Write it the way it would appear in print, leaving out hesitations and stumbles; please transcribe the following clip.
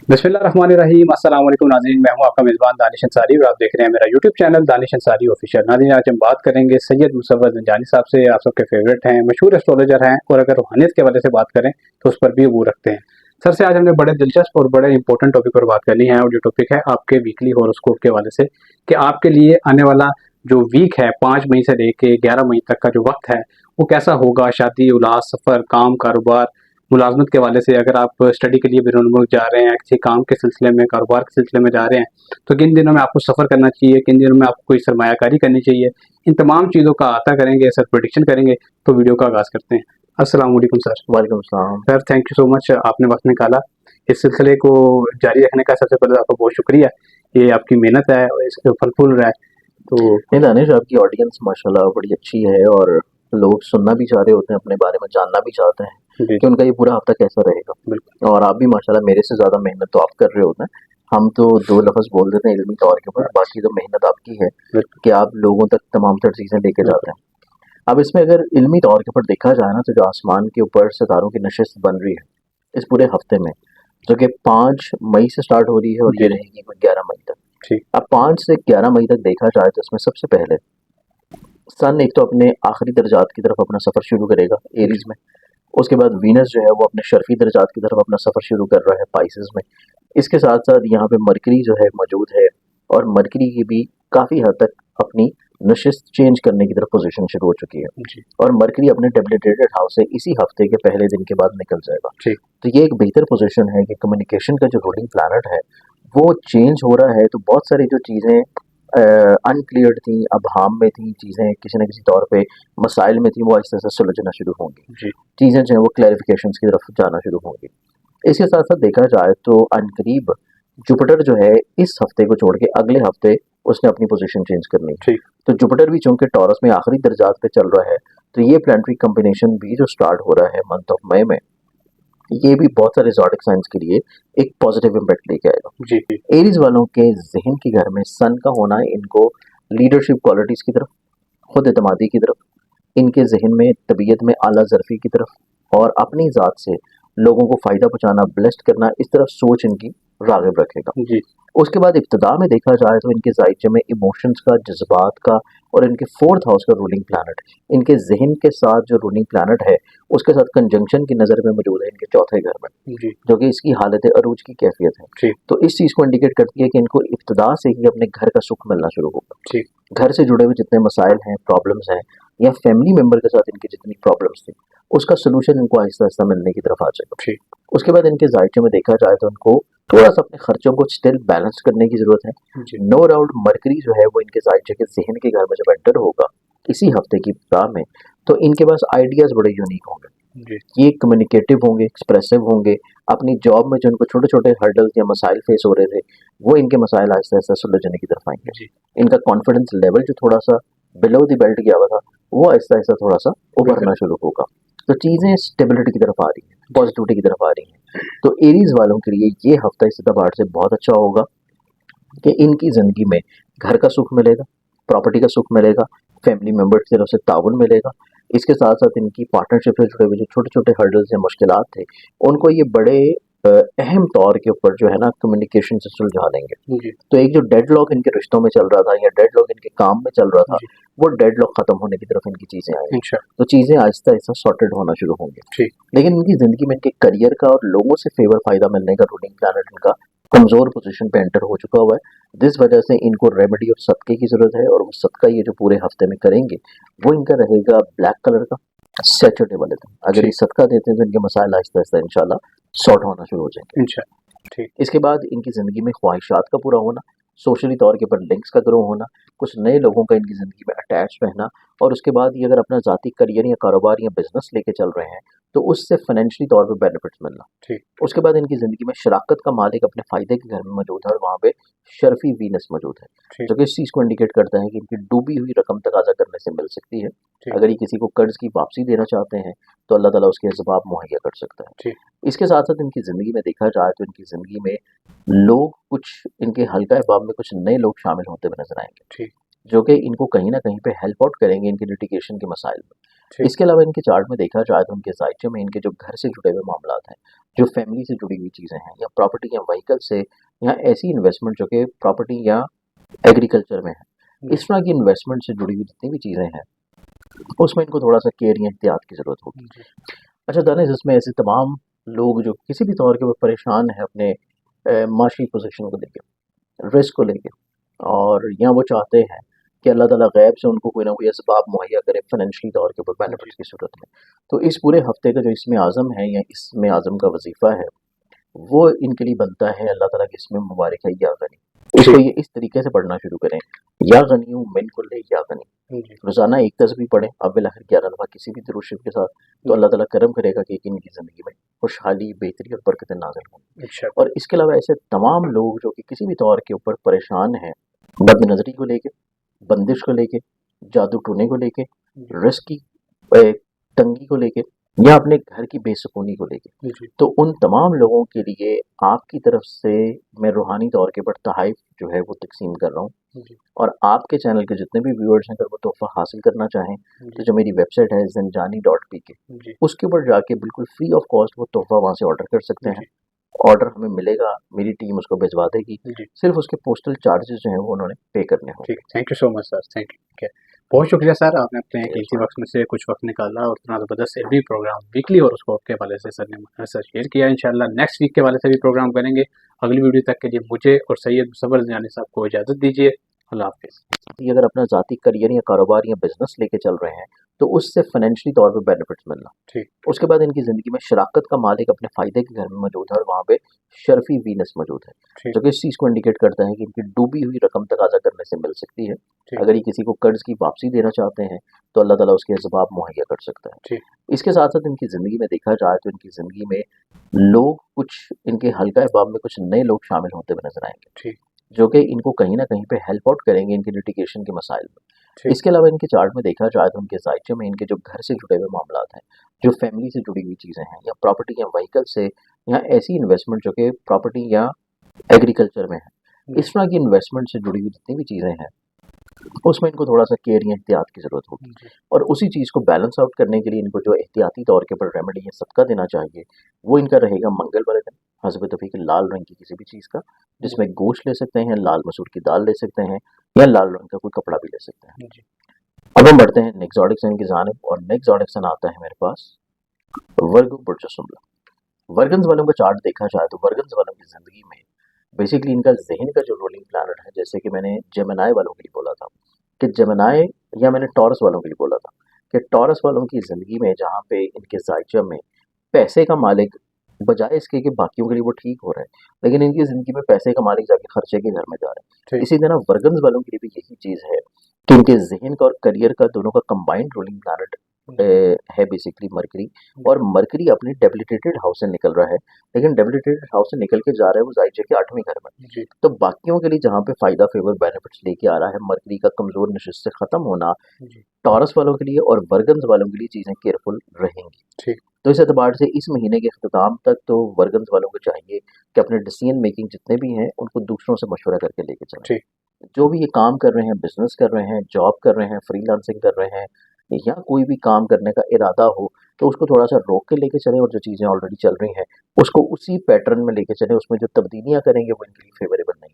बिस्मिल्लाहिर्रहमानिर्रहीम। अस्सलाम वालेकुम नाज़रीन, मैं हूं आपका मेज़बान दानिश अंसारी और आप देख रहे हैं मेरा YouTube channel Danish Ansari official. नाज़रीन, आज हम बात करेंगे सैयद मुसव्वर ज़ंजानी साहब से। आप सबके फेवरेट हैं, मशहूर एस्ट्रोलॉजर हैं और अगर रूहानियत के हवाले से बात करें तो उस पर भी वो रखते हैं। सर से आज हमने बड़े दिलचस्प और बड़े इंपॉर्टेंट टॉपिक पर बात करनी है और जो टॉपिक है आपके वीकली हॉरोस्कोप के हवाले से कि आपके लिए आने वाला जो वीक है 5 मई से लेके 11 मई तक का जो वक्त है वो कैसा होगा। शादी, उलास, सफ़र, काम, कारोबार, मुलाजमत के हवाले से अगर आप स्टडी के लिए बैरून मुल्क जा रहे हैं, किसी काम के सिलसिले में, कारोबार के सिलसिले में जा रहे हैं, तो किन दिनों में आपको सफ़र करना चाहिए, किन दिनों में आपको कोई सरमायाकारी करनी चाहिए, इन तमाम चीज़ों का अहाता करेंगे सर, प्रेडिक्शन करेंगे। तो वीडियो का आगाज़ करते हैं। अस्सलाम वालेकुम सर। वालेकुम सलाम। Sir, thank you so much, आपने वक्त निकाला। इस सिलसिले को जारी रखने का सबसे पहले आपका बहुत शुक्रिया। ये आपकी मेहनत है और इसके फल फूल रहा है। तो नहीं दानिश, आपकी ऑडियंस माशाल्लाह बड़ी अच्छी है और लोग सुनना भी चाह रहे होते हैं, अपने बारे में जानना भी चाहते हैं जी, कि उनका ये पूरा हफ्ता कैसा रहेगा। बिल्कुल, और आप भी माशाल्लाह मेरे से ज़्यादा मेहनत तो आप कर रहे होते हैं। हम तो दो लफ्ज़ बोल देते हैं इल्मी तौर के ऊपर, बाकी तो मेहनत आपकी है बिल्कुल, कि आप लोगों तक तमाम तर चीज़ें लेके बिल्कुल। जाते हैं। अब इसमें अगर इल्मी तौर के ऊपर देखा जाए ना, तो जो आसमान के ऊपर सितारों की नशिस्त बन रही है इस पूरे हफ्ते में, जो कि 5 मई से स्टार्ट हो रही है और जी, ये रहेगी कोई 11 मई तक। ठीक, अब 5 से 11 मई तक देखा जाए तो इसमें सबसे पहले सन एक तो अपने आखिरी दर्जात की तरफ अपना सफ़र शुरू करेगा जी, एरीज में। उसके बाद वीनस जो है वो अपने शर्फी दर्जात की तरफ अपना सफ़र शुरू कर रहा है पाइसेस में। इसके साथ साथ यहाँ पे मरकरी जो है मौजूद है और मरकरी की भी काफ़ी हद तक अपनी नशिस्त चेंज करने की तरफ पोजीशन शुरू हो चुकी है। जी, और मरकरी अपने डेबिलिटेटेड हाउस से इसी हफ्ते के पहले दिन के बाद निकल जाएगा। ठीक, तो ये एक बेहतर पोजीशन है कि कम्युनिकेशन का जो रूलिंग प्लानट है वो चेंज हो रहा है। तो बहुत सारी जो चीज़ें अनक्लियर थी, अबहाम में थी, चीज़ें किसी न किसी तौर पे मसाइल में थी, वो आहिस्ता आहिस्ता सुलझना शुरू होंगी। जी, चीज़ें जो हैं वो क्लैरिफिकेशन की तरफ जाना शुरू होंगी। इसके साथ साथ देखा जाए तो अनकरीब जुपिटर जो है इस हफ्ते को छोड़ के अगले हफ्ते उसने अपनी पोजीशन चेंज करनी है। ठीक, तो जुपिटर भी चूंकि टॉरस में आखिरी दर्जात पे चल रहा है, तो ये प्लानिटरी कॉम्बिनेशन भी जो स्टार्ट हो रहा है मंथ ऑफ मई में, ये भी बहुत सारे ज़ोडिक साइंस के लिए एक पॉजिटिव इम्पैक्ट लेके आएगा। जी, जी, एरीज वालों के जहन के घर में सन का होना इनको लीडरशिप क्वालिटीज़ की तरफ, खुद एतमादी की तरफ, इनके जहन में तबीयत में आला ज़रफ़ी की तरफ और अपनी ज़ात से लोगों को फ़ायदा पहुँचाना, ब्लेस्ड करना, इस तरफ सोच इनकी राग़िब रखेगा। जी, उसके बाद इब्तिदा में देखा जाए तो इनके ज़ायचे में इमोशंस का, जज़्बात का और इनके 4th हाउस का रूलिंग प्लैनेट, इनके ज़हन के साथ जो रूलिंग प्लैनेट है, उसके साथ कंजंक्शन की नज़र में मौजूद है इनके चौथे घर में, जी, जो कि इसकी हालत अरूज की कैफियत है। ठीक, तो इस चीज़ को इंडिकेट करती है कि इनको इब्तिदा से ही अपने घर का सुख मिलना शुरू होगा। ठीक, घर से जुड़े हुए जितने मसाइल हैं, प्रॉब्लम्स हैं या फैमिली मेंबर के साथ इनकी जितनी प्रॉब्लम्स थी, उसका सॉल्यूशन इनको आहिस्ता-आहिस्ता मिलने की तरफ आ जाएगा। ठीक, उसके बाद इनके ज़ायचे में देखा जाए तो इनको थोड़ा-सा अपने खर्चों को स्टिल बैलेंस करने की ज़रूरत है। जी, नो डाउट मरकरी जो है वो इनके ज़ायचे के ज़हन के घर में जब एंटर होगा, इसी हफ्ते की इब्तिदा में, तो इनके पास आइडियाज़ बड़े यूनिक होंगे। जी, ये कम्युनिकेटिव होंगे, एक्सप्रेसिव होंगे। अपनी जॉब में जो उनको छोटे-छोटे हर्डल्स या मसाइल फेस हो रहे थे, वो इनके मसाइल आहिस्ता-आहिस्ता सुलझने की तरफ आएँगे। जी, इनका कॉन्फिडेंस लेवल जो थोड़ा-सा बिलो द बेल्ट गया हुआ था, वो आहिस्ता-आहिस्ता थोड़ा-सा बेहतर, उभरना शुरू होगा। तो चीज़ें स्टेबिलिटी की तरफ आ रही हैं, जी, पॉजिटिविटी की तरफ आ रही हैं। तो एरीज़ वालों के लिए ये हफ्ता इस एतबार से बहुत अच्छा होगा कि इनकी ज़िंदगी में घर का सुख मिलेगा, प्रॉपर्टी का सुख मिलेगा, फैमिली मेंबर्स की तरफ से ताउन मिलेगा। इसके साथ-साथ इनकी पार्टनरशिप से जुड़े हुए जो छोटे-छोटे हर्डल्स या मुश्किलात थे, उनको ये बड़े अहम तौर के ऊपर जो है ना कम्युनिकेशन से सुलझा लेंगे। जी, तो एक जो डेडलॉक इनके रिश्तों में चल रहा था या डेडलॉक इनके काम में चल रहा था, जी, वो डेडलॉक खत्म होने की तरफ इनकी चीज़ें आएँगी। इंशाल्लाह, तो चीज़ें आहिस्ता-आहिस्ता सॉर्टेड होना शुरू होंगी। ठीक, लेकिन इनकी ज़िंदगी में इनके करियर का और लोगों से फ़ेवर फ़ायदा मिलने का रूलिंग प्लैनेट इनका कमज़ोर पोज़ीशन पे एंटर हो चुका हुआ है। जिस वजह से इनको रेमेडी और सदक़े की ज़रूरत है और वो सदका ये जो पूरे हफ़्ते में करेंगे, वो इनका रहेगा ब्लैक कलर का सैटरडे वाले दिन। अगर ये ठीक, सदका देते हैं तो इनके मसाइल आहिस्ता-आहिस्ता इंशाल्लाह सॉर्ट होना शुरू हो जाएँगे। इंशाल्लाह, ठीक, इसके बाद इनकी ज़िंदगी में ख्वाहिशात का पूरा होना, सोशली तौर के ऊपर लिंक्स का ग्रो होना, कुछ नए लोगों का इनकी ज़िंदगी में अटैच रहना और उसके बाद ये अगर अपना ज़ाती करियर या कारोबार या बिज़नेस लेके चल रहे हैं, तो उससे फ़ाइनेंशियली तौर पे बेनिफिट्स मिलना। ठीक, उसके बाद इनकी ज़िंदगी में शराकत का मालिक अपने फ़ायदे के घर में मौजूद है और वहाँ पे शर्फ़ी वीनस मौजूद है, ठीक, जो कि इस चीज़ को इंडिकेट करता है कि इनकी डूबी हुई रकम तकाज़ा करने से मिल सकती है। ठीक, अगर ये किसी को कर्ज़ की वापसी देना चाहते हैं, तो अल्लाह ताला उसके असबाब मुहैया कर सकता है। ठीक, इसके साथ-साथ इनकी ज़िंदगी में देखा जाए तो इनकी ज़िंदगी में लोग कुछ इनके हल्का अहबाब में कुछ नए लोग शामिल होते हुए नज़र आएँगे, ठीक, जो कि इनको कहीं न कहीं पे हेल्प आउट करेंगे इनके लिटिगेशन के मसाइल में। ठीक। इसके अलावा इनके चार्ट में देखा जाए तो उनके जायचे में इनके जो घर से जुड़े हुए मामला हैं, जो फैमिली से जुड़ी हुई चीज़ें हैं, या प्रॉपर्टी या व्हीकल से, या ऐसी इन्वेस्टमेंट जो कि प्रॉपर्टी या एग्रीकल्चर में है, इस तरह की इन्वेस्टमेंट से जुड़ी हुई जितनी भी चीज़ें हैं, उसमें इनको थोड़ा सा केयर या एहतियात की ज़रूरत होगी। जी। अच्छा दानिश, इसमें ऐसे तमाम लोग जो किसी भी तौर के वो परेशान है अपने माशी पोजीशन को लेके, रिस्क को लेके, और या वो चाहते हैं कि अल्लाह ताला गैब से उनको कोई ना कोई असबाब मुहैया करे फाइनेंशियली तौर के ऊपर जी। बेनिफिट्स की सूरत में। तो इस पूरे हफ्ते का जो इसमें आज़म है या इसमें आज़म का वजीफ़ा है, वो इनके लिए बनता है अल्लाह ताला की इसमें मुबारक है या गनी। इसको ये इस तरीके से पढ़ना शुरू करें, या गनी मिन कुल्ले या गनी। जी। रोज़ाना एक तस्बीह पढ़ें अव्वल आखिर 11 दफ़ा किसी भी दुरूद शरीफ के साथ, तो अल्लाह ताला करम करेगा कि इनकी ज़िंदगी में खुशहाली, बेहतरी और बरकतें नाज़िल होंगी। अच्छा। और इसके अलावा ऐसे तमाम लोग जो कि किसी भी तौर के ऊपर परेशान हैं, बदनज़री को लेके, बंदिश को लेके, जादू टोने को लेके, रिस्क की तंगी को लेके, या अपने घर की बेसुकूनी को लेके, जी। तो उन तमाम लोगों के लिए आपकी तरफ से मैं रूहानी तौर के ऊपर तोहफ़ जो है वो तकसीम कर रहा हूँ। जी। और आपके चैनल के जितने भी व्यूअर्स हैं, अगर वो तोहफ़ा हासिल करना चाहें, तो जो मेरी वेबसाइट है zinjani.pk, जी। उसके ऊपर जाके बिल्कुल फ्री ऑफ कॉस्ट वो तोहफ़ा वहाँ से ऑर्डर कर सकते हैं। जी। ऑर्डर हमें मिलेगा, मेरी टीम उसको भिजवा देगी, जी। सिर्फ उसके पोस्टल चार्जेस जो हैं वो उन्होंने पे करने होंगे। ठीक, thank you so much sir, thank you. ठीक है, बहुत शुक्रिया सर, आपने अपने कीमती वक्त में से कुछ वक्त निकाला और इतना ज़बरदस्त इल्मी प्रोग्राम वीकली और उसको के हवाले से सर ने हमारे साथ शेयर किया। इंशाल्लाह नेक्स्ट वीक के हवाले से भी प्रोग्राम करेंगे। अगली वीडियो तक के लिए मुझे और सैयद मुसव्वर ज़ियानी साहब को इजाज़त दीजिए। अल्लाह हाफ़िज़। कि अगर अपना ज़ाती करियर या कारोबार या बिजनेस लेके चल रहे हैं, तो उससे फाइनेंशियली तौर पे बेनिफिट्स मिलना। ठीक। उसके बाद इनकी ज़िंदगी में शराकत का मालिक अपने फ़ायदे के घर में मौजूद है और वहाँ पे शर्फी वीनस मौजूद है, ठीक। जो कि इस चीज़ को इंडिकेट करता है कि इनकी डूबी हुई रकम तकाज़ा करने से मिल सकती है। ठीक। अगर ये किसी को कर्ज की वापसी देना चाहते हैं, तो अल्लाह ताला उसके असबाब मुहैया कर सकता है। ठीक। इसके साथ साथ इनकी ज़िंदगी में देखा जाए तो इनकी ज़िंदगी में लोग कुछ इनके हल्का अहबाब में कुछ नए लोग शामिल होते हुए नजर आएंगे, ठीक। जो कि इनको कहीं ना कहीं पे हेल्प आउट करेंगे इनके लिटिगेशन के मसाइल में। ठीक। इसके अलावा इनके चार्ट में देखा जाए तो उनके जायचे में इनके जो घर से जुड़े हुए मामला हैं, जो फैमिली से जुड़ी हुई चीज़ें हैं, या प्रॉपर्टी या व्हीकल से, या ऐसी इन्वेस्टमेंट जो कि प्रॉपर्टी या एग्रीकल्चर में है, इस तरह की इन्वेस्टमेंट से जुड़ी हुई जितनी भी चीज़ें हैं, उसमें इनको थोड़ा सा केयर या एहतियात की ज़रूरत होगी। जी। और उसी चीज़ को बैलेंस आउट करने के लिए इनको जो एहतियाती तौर के ऊपर रेमेडी या सदका देना चाहिए, वो इनका रहेगा मंगल वाले दिन हज़रत तौफीक लाल रंग की किसी भी चीज़ का, जिसमें गोश्त ले सकते हैं, लाल मसूर की दाल ले सकते हैं, या लाल रंग का कोई कपड़ा भी ले सकते हैं। जी। अब हम बढ़ते हैं नेक्स्ट ऑडिक्सन की जानिब, और नेक्स्ट ऑडिक्सन आता है मेरे पास वर्गो बुर्जुसुमला। वर्गन्स वालों का चार्ट देखा जाए तो वर्गन्स वालों की ज़िंदगी में बेसिकली इनका जहन का जो रूलिंग प्लैनेट है, जैसे कि मैंने जेमिनाई वालों के लिए बोला था कि जेमिनाई, या मैंने टॉरस वालों के लिए बोला था कि टॉरस वालों की ज़िंदगी में जहाँ पे इनके जायचा में पैसे का मालिक, बजाय इसके कि बाकियों के लिए वो ठीक हो रहा है, लेकिन इनकी ज़िंदगी में पैसे का मालिक जाके खर्चे के घर में जा रहा है। ठीक। इसी तरह वर्गन्स वालों के लिए भी यही चीज़ है कि इनके जहन का और करियर का दोनों का कंबाइंड रूलिंग प्लैनेट है बेसिकली मरकरी, और मरकरी अपने डेबिलिटेटेड हाउस से निकल रहा है, लेकिन डेबिलिटेटेड हाउस से निकल के जा रहा है वो जायचे के 8वें घर में। जी। तो बाकियों के लिए जहाँ पे फायदा फेवर बेनिफिट्स लेके आ रहा है मरकरी का कमजोर नशिस्त से खत्म होना, जी। टॉरस वालों के लिए और वर्गन्स वालों के लिए चीजें केयरफुल रहेंगी। ठीक। तो इस एतबार से इस महीने के अख्ताम तक तो वर्गन्स वालों को चाहिए कि अपने डिसीजन मेकिंग जितने भी हैं उनको दूसरों से मशवरा करके लेके चलें। ठीक। जो भी ये काम कर रहे हैं, बिजनेस कर रहे हैं, जॉब कर रहे हैं, फ्रीलांसिंग कर रहे हैं, या कोई भी काम करने का इरादा हो, तो उसको थोड़ा सा रोक के लेके चलें, और जो चीज़ें ऑलरेडी चल रही हैं उसको उसी पैटर्न में लेके चलें। उसमें जो तब्दीलियां करेंगे वो इनके लिए फेवरेबल नहीं